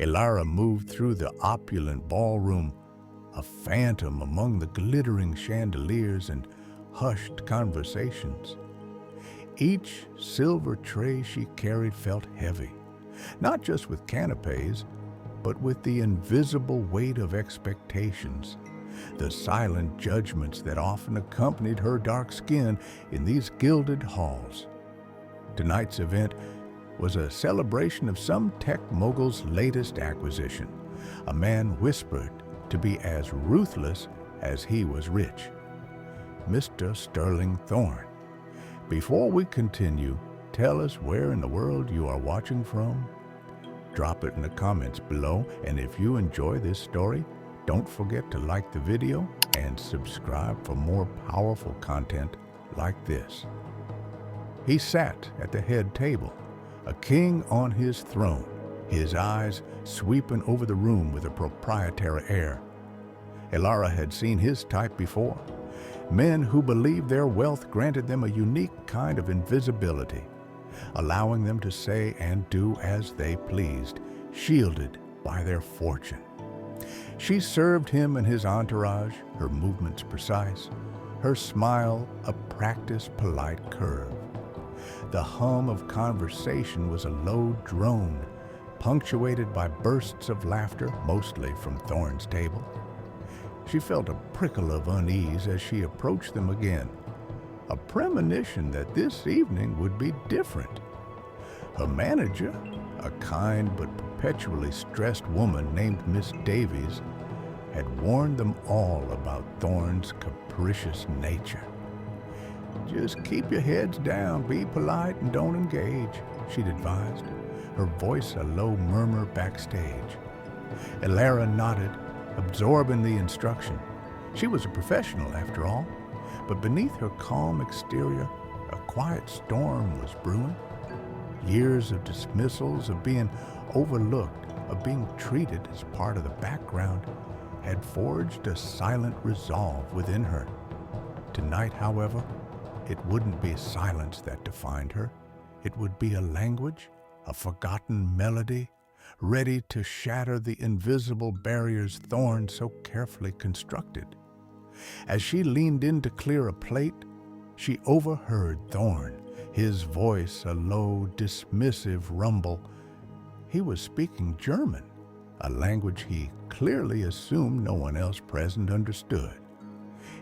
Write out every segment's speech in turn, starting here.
Elara moved through the opulent ballroom, a phantom among the glittering chandeliers and hushed conversations. Each silver tray she carried felt heavy, not just with canapes, but with the invisible weight of expectations, the silent judgments that often accompanied her dark skin in these gilded halls. Tonight's event was a celebration of some tech mogul's latest acquisition, a man whispered to be as ruthless as he was rich, Mr. Sterling Thorne. Before we continue, tell us where in the world you are watching from. Drop it in the comments below, and if you enjoy this story, don't forget to like the video and subscribe for more powerful content like this. He sat at the head table, a king on his throne, his eyes sweeping over the room with a proprietary air. Elara had seen his type before, men who believed their wealth granted them a unique kind of invisibility, allowing them to say and do as they pleased, shielded by their fortune. She served him and his entourage, her movements precise, her smile a practiced polite curve. The hum of conversation was a low drone, punctuated by bursts of laughter, mostly from Thorne's table. She felt a prickle of unease as she approached them again, a premonition that this evening would be different. Her manager, a kind but perpetually stressed woman named Miss Davies, had warned them all about Thorne's capricious nature. "Just keep your heads down, be polite, and don't engage," she'd advised, her voice a low murmur backstage. Elara nodded, absorbing the instruction. She was a professional, after all, but beneath her calm exterior, a quiet storm was brewing. Years of dismissals, of being overlooked, of being treated as part of the background, had forged a silent resolve within her. Tonight, however, it wouldn't be silence that defined her. It would be a language, a forgotten melody, ready to shatter the invisible barriers Thorne so carefully constructed. As she leaned in to clear a plate, she overheard Thorne, his voice a low, dismissive rumble. He was speaking German, a language he clearly assumed no one else present understood.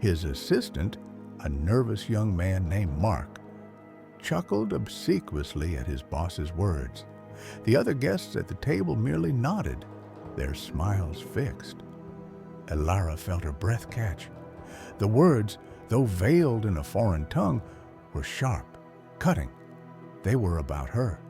His assistant, a nervous young man named Mark, chuckled obsequiously at his boss's words. The other guests at the table merely nodded, their smiles fixed. Elara felt her breath catch. The words, though veiled in a foreign tongue, were sharp, cutting. They were about her,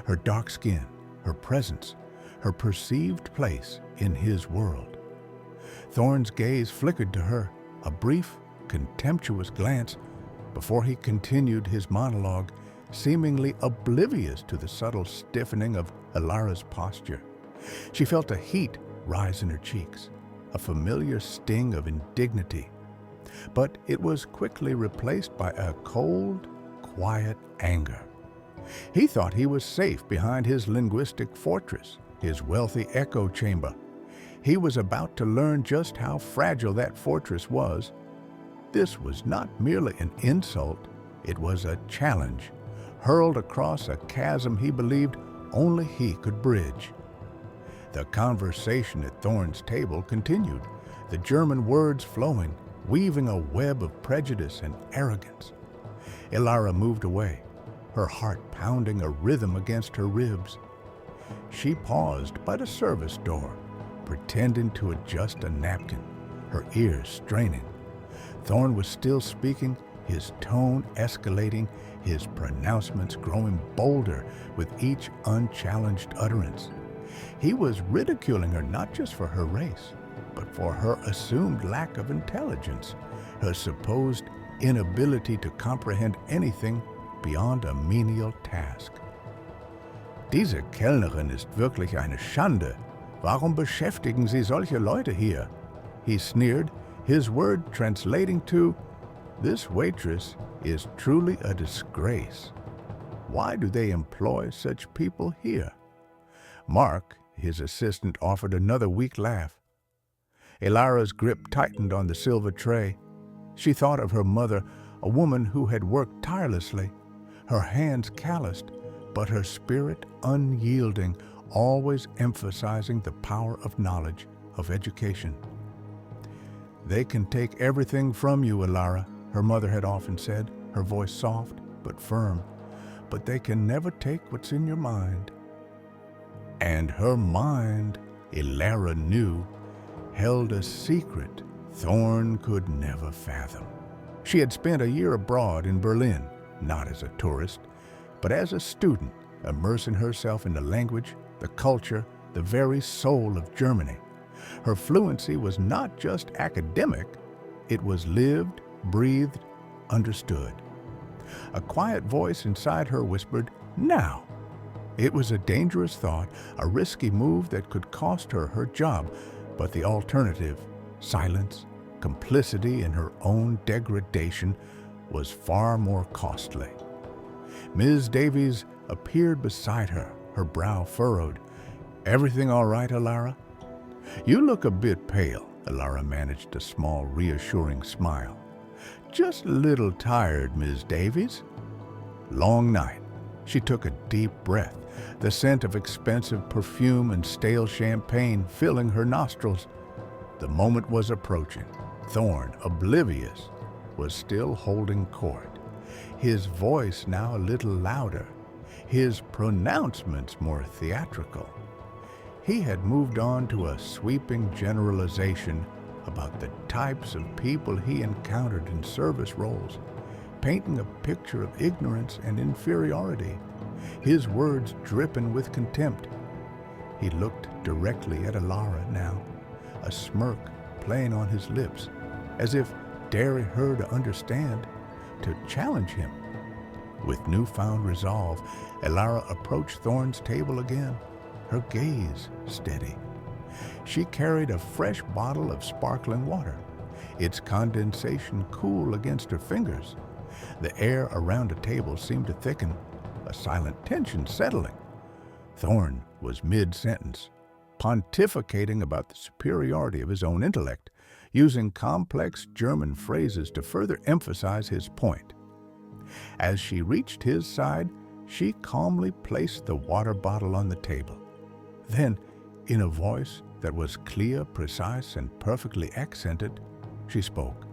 her dark skin, her presence, her perceived place in his world. Thorne's gaze flickered to her, a brief, contemptuous glance, before he continued his monologue, seemingly oblivious to the subtle stiffening of Elara's posture. She felt a heat rise in her cheeks, a familiar sting of indignity. But it was quickly replaced by a cold, quiet anger. He thought he was safe behind his linguistic fortress, his wealthy echo chamber. He was about to learn just how fragile that fortress was. This was not merely an insult, it was a challenge, hurled across a chasm he believed only he could bridge. The conversation at Thorne's table continued, the German words flowing, weaving a web of prejudice and arrogance. Elara moved away, her heart pounding a rhythm against her ribs. She paused by the service door, pretending to adjust a napkin, her ears straining. Thorne was still speaking, his tone escalating, his pronouncements growing bolder with each unchallenged utterance. He was ridiculing her not just for her race, but for her assumed lack of intelligence, her supposed inability to comprehend anything beyond a menial task. "Diese Kellnerin ist wirklich eine Schande. Warum beschäftigen Sie solche Leute hier?" he sneered, his word translating to, "This waitress is truly a disgrace. Why do they employ such people here?" Mark, his assistant offered another weak laugh. Elara's grip tightened on the silver tray. She thought of her mother, a woman who had worked tirelessly, her hands calloused, but her spirit unyielding, always emphasizing the power of knowledge, of education. "They can take everything from you, Elara," her mother had often said, her voice soft but firm, "but they can never take what's in your mind." And her mind, Elara knew, held a secret Thorn could never fathom. She had spent a year abroad in Berlin, not as a tourist, but as a student, immersing herself in the language, the culture, the very soul of Germany. Her fluency was not just academic, it was lived, breathed, understood. A quiet voice inside her whispered, "Now!" It was a dangerous thought, a risky move that could cost her her job, but the alternative, silence, complicity in her own degradation, was far more costly. Ms. Davies appeared beside her, her brow furrowed. "Everything all right, Elara?" "You look a bit pale," Elara managed a small, reassuring smile. "Just a little tired, Ms. Davies." Long night. She took a deep breath, the scent of expensive perfume and stale champagne filling her nostrils. The moment was approaching. Thorn, oblivious, was still holding court. His voice now a little louder, his pronouncements more theatrical. He had moved on to a sweeping generalization about the types of people he encountered in service roles, painting a picture of ignorance and inferiority, his words dripping with contempt. He looked directly at Elara now, a smirk playing on his lips, as if daring her to understand, to challenge him. With newfound resolve, Elara approached Thorn's table again, her gaze steady. She carried a fresh bottle of sparkling water, its condensation cool against her fingers. The air around the table seemed to thicken, a silent tension settling. Thorn was mid-sentence, pontificating about the superiority of his own intellect, using complex German phrases to further emphasize his point. As she reached his side, she calmly placed the water bottle on the table. Then, in a voice that was clear, precise, and perfectly accented, she spoke.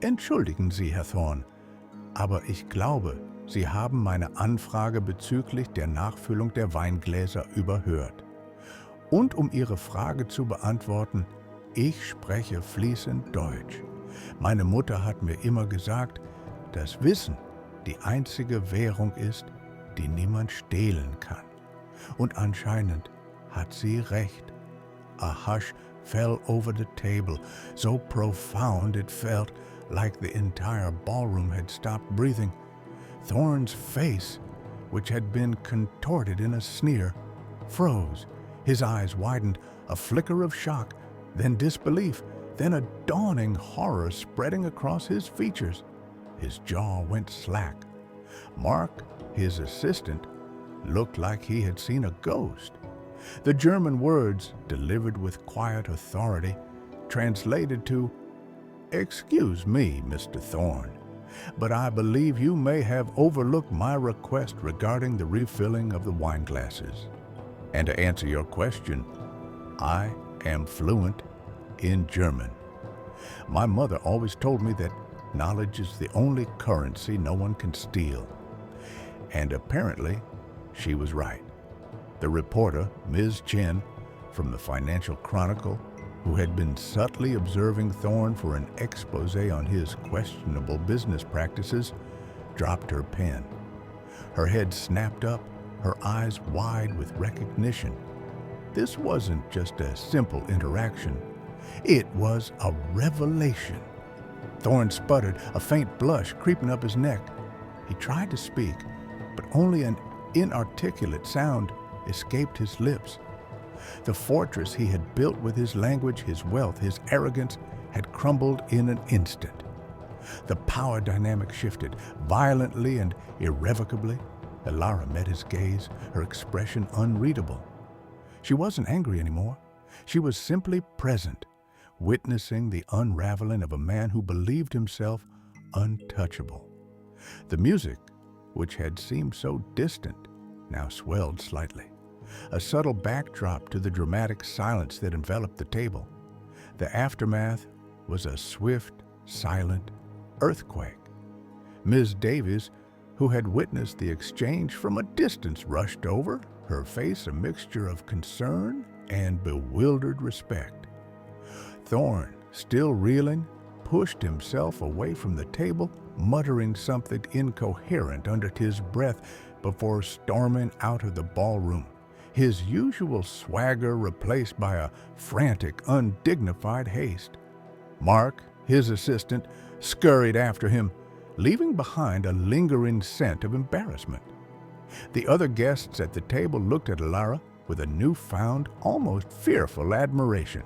"Entschuldigen Sie, Herr Thorn, aber ich glaube, Sie haben meine Anfrage bezüglich der Nachfüllung der Weingläser überhört. Und Ihre Frage zu beantworten, ich spreche fließend Deutsch. Meine Mutter hat mir immer gesagt, dass Wissen die einzige Währung ist, die niemand stehlen kann. Und anscheinend hat sie recht." A hush fell over the table, so profound it felt like the entire ballroom had stopped breathing. Thorn's face, which had been contorted in a sneer, froze. His eyes widened, a flicker of shock, then disbelief, then a dawning horror spreading across his features. His jaw went slack. Mark, his assistant, looked like he had seen a ghost. The German words, delivered with quiet authority, translated to, "Excuse me, Mr. Thorn, but I believe you may have overlooked my request regarding the refilling of the wine glasses. And to answer your question, I am fluent in German. My mother always told me that knowledge is the only currency no one can steal." And apparently, she was right. The reporter, Ms. Chen, from the Financial Chronicle, who had been subtly observing Thorn for an expose on his questionable business practices, dropped her pen. Her head snapped up, her eyes wide with recognition. This wasn't just a simple interaction. It was a revelation. Thorn sputtered, a faint blush creeping up his neck. He tried to speak, but only an inarticulate sound escaped his lips. The fortress he had built with his language, his wealth, his arrogance, had crumbled in an instant. The power dynamic shifted, violently and irrevocably. Elara met his gaze, her expression unreadable. She wasn't angry anymore. She was simply present, witnessing the unraveling of a man who believed himself untouchable. The music, which had seemed so distant, now swelled slightly, a subtle backdrop to the dramatic silence that enveloped the table. The aftermath was a swift, silent earthquake. Ms. Davies, who had witnessed the exchange from a distance, rushed over, her face a mixture of concern and bewildered respect. Thorne, still reeling, pushed himself away from the table, muttering something incoherent under his breath before storming out of the ballroom, his usual swagger replaced by a frantic, undignified haste. Mark, his assistant, scurried after him, leaving behind a lingering scent of embarrassment. The other guests at the table looked at Alara with a newfound, almost fearful admiration.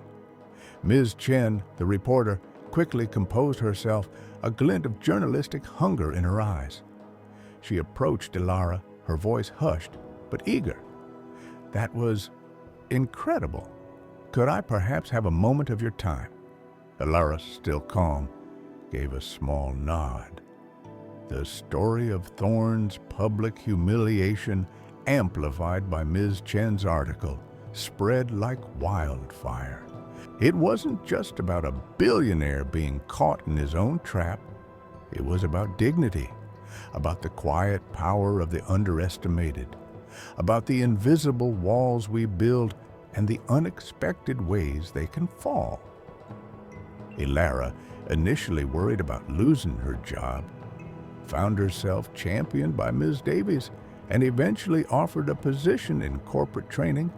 Ms. Chen, the reporter, quickly composed herself, a glint of journalistic hunger in her eyes. She approached Alara, her voice hushed but eager. "That was incredible. Could I perhaps have a moment of your time?" Alara, still calm, gave a small nod. The story of Thorne's public humiliation, amplified by Ms. Chen's article, spread like wildfire. It wasn't just about a billionaire being caught in his own trap. It was about dignity, about the quiet power of the underestimated, about the invisible walls we build and the unexpected ways they can fall. Alara, initially worried about losing her job, found herself championed by Ms. Davies and eventually offered a position in corporate training,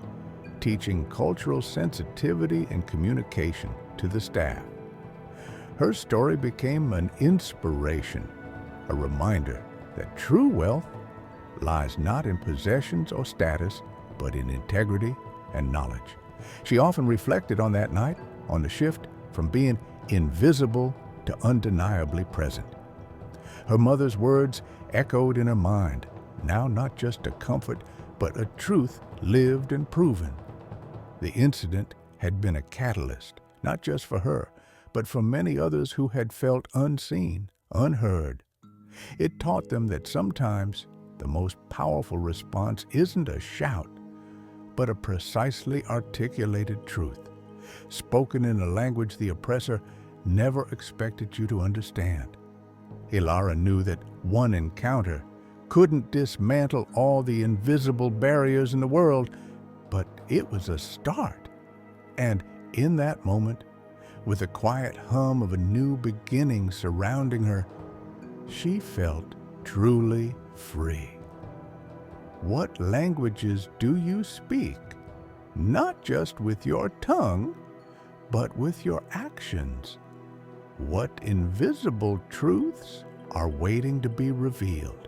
teaching cultural sensitivity and communication to the staff. Her story became an inspiration, a reminder that true wealth lies not in possessions or status, but in integrity and knowledge. She often reflected on that night, on the shift from being invisible to undeniably present. Her mother's words echoed in her mind, now not just a comfort, but a truth lived and proven. The incident had been a catalyst, not just for her, but for many others who had felt unseen, unheard. It taught them that sometimes the most powerful response isn't a shout, but a precisely articulated truth, spoken in a language the oppressor never expected you to understand. Alara knew that one encounter couldn't dismantle all the invisible barriers in the world, but it was a start. And in that moment, with the quiet hum of a new beginning surrounding her, she felt truly free. What languages do you speak? Not just with your tongue, but with your actions. What invisible truths are waiting to be revealed?